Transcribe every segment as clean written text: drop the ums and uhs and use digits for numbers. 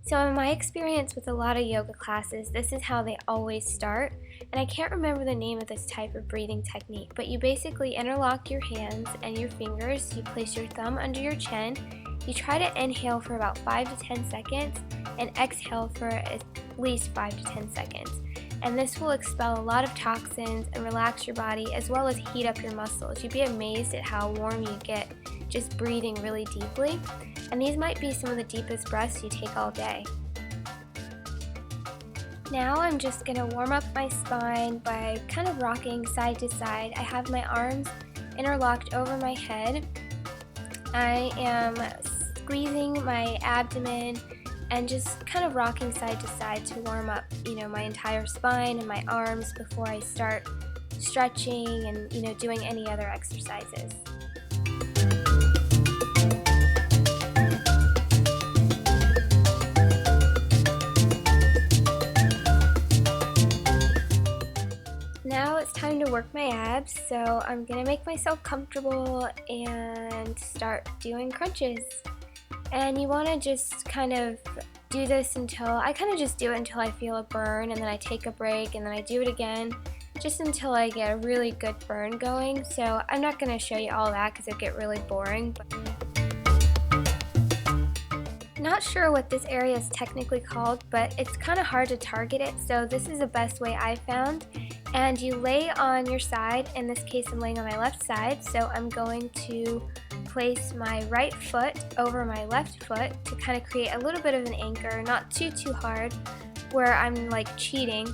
So in my experience with a lot of yoga classes, this is how they always start. And I can't remember the name of this type of breathing technique, but you basically interlock your hands and your fingers. You place your thumb under your chin. You try to inhale for about 5 to 10 seconds and exhale for at least 5 to 10 seconds. And this will expel a lot of toxins and relax your body as well as heat up your muscles. You'd be amazed at how warm you get just breathing really deeply. And these might be some of the deepest breaths you take all day. Now I'm just going to warm up my spine by kind of rocking side to side. I have my arms interlocked over my head. I am squeezing my abdomen and just kind of rocking side to side to warm up, my entire spine and my arms before I start stretching and, doing any other exercises. Now it's time to work my abs, so I'm going to make myself comfortable and start doing crunches. And you want to just kind of do this I kind of just do it until I feel a burn, and then I take a break, and then I do it again, just until I get a really good burn going. So I'm not going to show you all that because it'll get really boring. Not sure what this area is technically called, but it's kind of hard to target it, so this is the best way I found. And you lay on your side. In this case, I'm laying on my left side, so I'm going to place my right foot over my left foot to kind of create a little bit of an anchor, not too hard where I'm like cheating,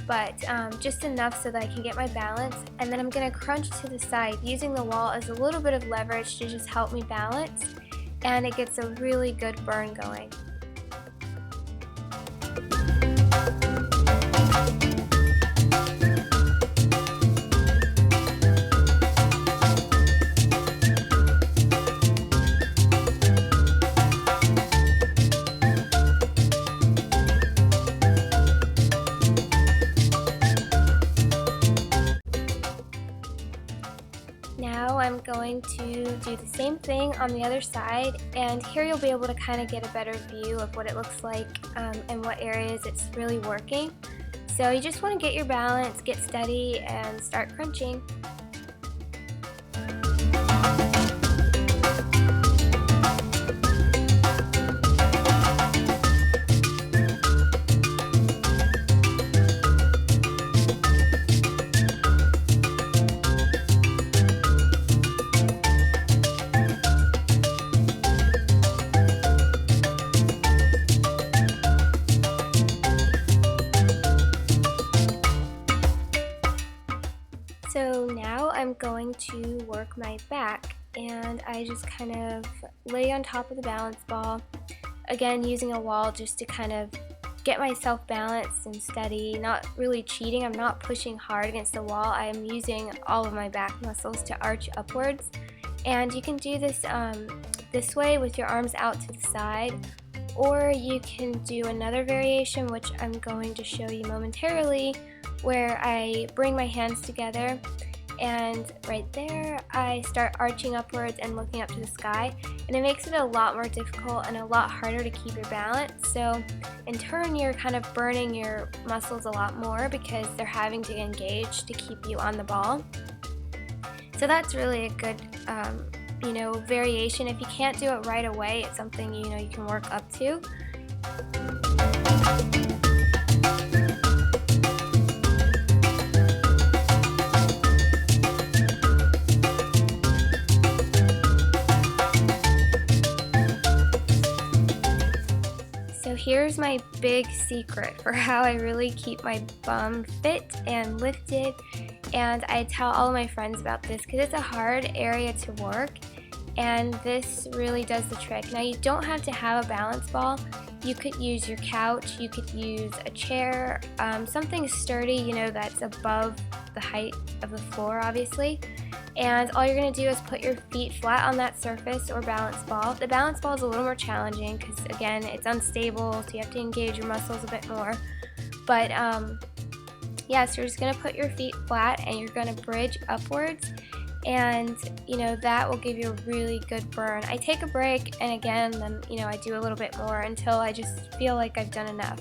but just enough so that I can get my balance. And then I'm going to crunch to the side using the wall as a little bit of leverage to just help me balance, and it gets a really good burn going. Now I'm going to do the same thing on the other side, and here you'll be able to kind of get a better view of what it looks like and what areas it's really working. So you just want to get your balance, get steady, and start crunching. So now I'm going to work my back, and I just kind of lay on top of the balance ball, again using a wall just to kind of get myself balanced and steady, not really cheating. I'm not pushing hard against the wall. I am using all of my back muscles to arch upwards, and you can do this this way with your arms out to the side, or you can do another variation, which I'm going to show you momentarily, where I bring my hands together, and right there I start arching upwards and looking up to the sky, and it makes it a lot more difficult and a lot harder to keep your balance. So in turn, you're kind of burning your muscles a lot more because they're having to engage to keep you on the ball. So that's really a good variation. If you can't do it right away, it's something you can work up to. So here's my big secret for how I really keep my bum fit and lifted, and I tell all of my friends about this because it's a hard area to work, and this really does the trick. Now, you don't have to have a balance ball. You could use your couch, you could use a chair, something sturdy, that's above the height of the floor, obviously. And all you're going to do is put your feet flat on that surface or balance ball. The balance ball is a little more challenging because, again, it's unstable, so you have to engage your muscles a bit more. But yeah, so you're just going to put your feet flat and you're going to bridge upwards. and that will give you a really good burn. I take a break, and again then I do a little bit more until I just feel like I've done enough.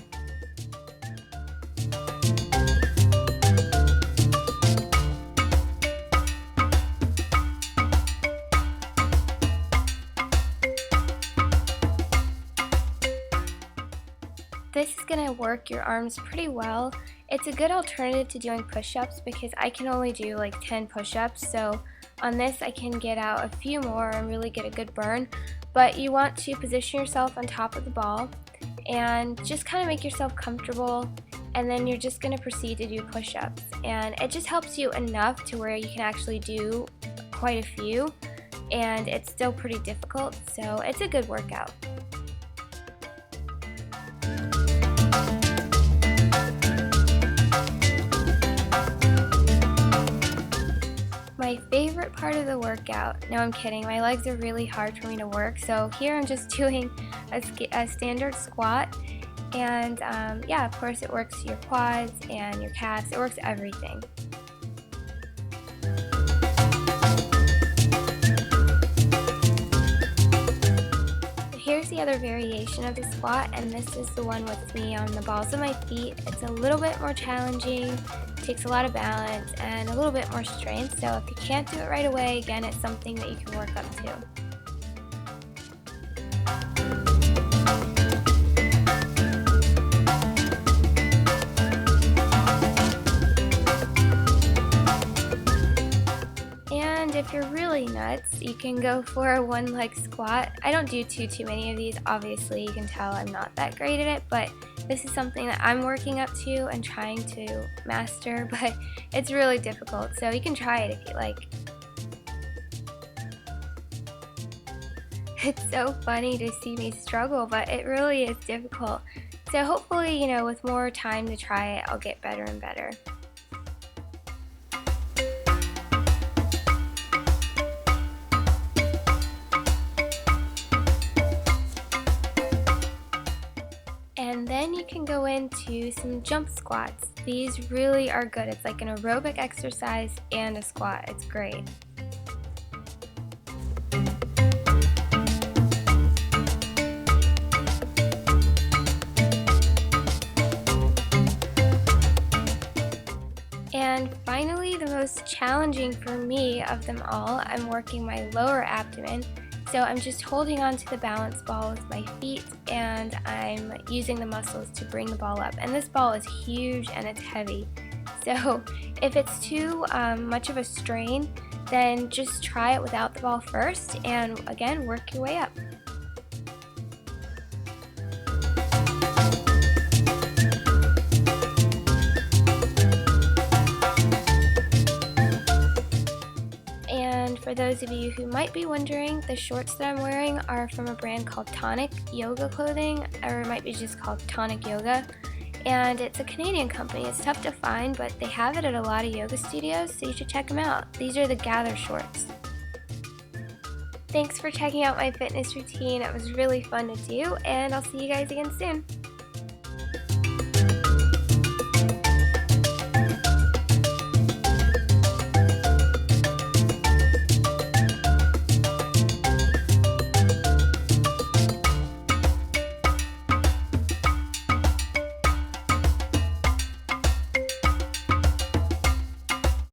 This is going to work your arms pretty well. It's a good alternative to doing push-ups because I can only do like 10 push-ups, so on this I can get out a few more and really get a good burn. But you want to position yourself on top of the ball and just kind of make yourself comfortable, and then you're just going to proceed to do push-ups, and it just helps you enough to where you can actually do quite a few, and it's still pretty difficult, so it's a good workout. My favorite part of the workout, no I'm kidding, my legs are really hard for me to work, so here I'm just doing a standard squat, and yeah, of course it works your quads and your calves, it works everything. Here's the other variation of the squat, and this is the one with me on the balls of my feet. It's a little bit more challenging, takes a lot of balance and a little bit more strength, so if you can't do it right away, again, it's something that you can work up to. And if you're really nuts, you can go for a one-leg squat. I don't do too many of these, obviously you can tell I'm not that great at it, but this is something that I'm working up to and trying to master, but it's really difficult, so you can try it if you like. It's so funny to see me struggle, but it really is difficult. So hopefully, with more time to try it, I'll get better and better. And then you can go into some jump squats. These really are good. It's like an aerobic exercise and a squat. It's great. And finally, the most challenging for me of them all, I'm working my lower abdomen. So I'm just holding on to the balance ball with my feet, and I'm using the muscles to bring the ball up. And this ball is huge and it's heavy. So if it's too much of a strain, then just try it without the ball first, and again, work your way up. And for those of you who might be wondering, the shorts that I'm wearing are from a brand called Tonic Yoga Clothing, or it might be just called Tonic Yoga. And it's a Canadian company. It's tough to find, but they have it at a lot of yoga studios, so you should check them out. These are the Gather shorts. Thanks for checking out my fitness routine. It was really fun to do, and I'll see you guys again soon.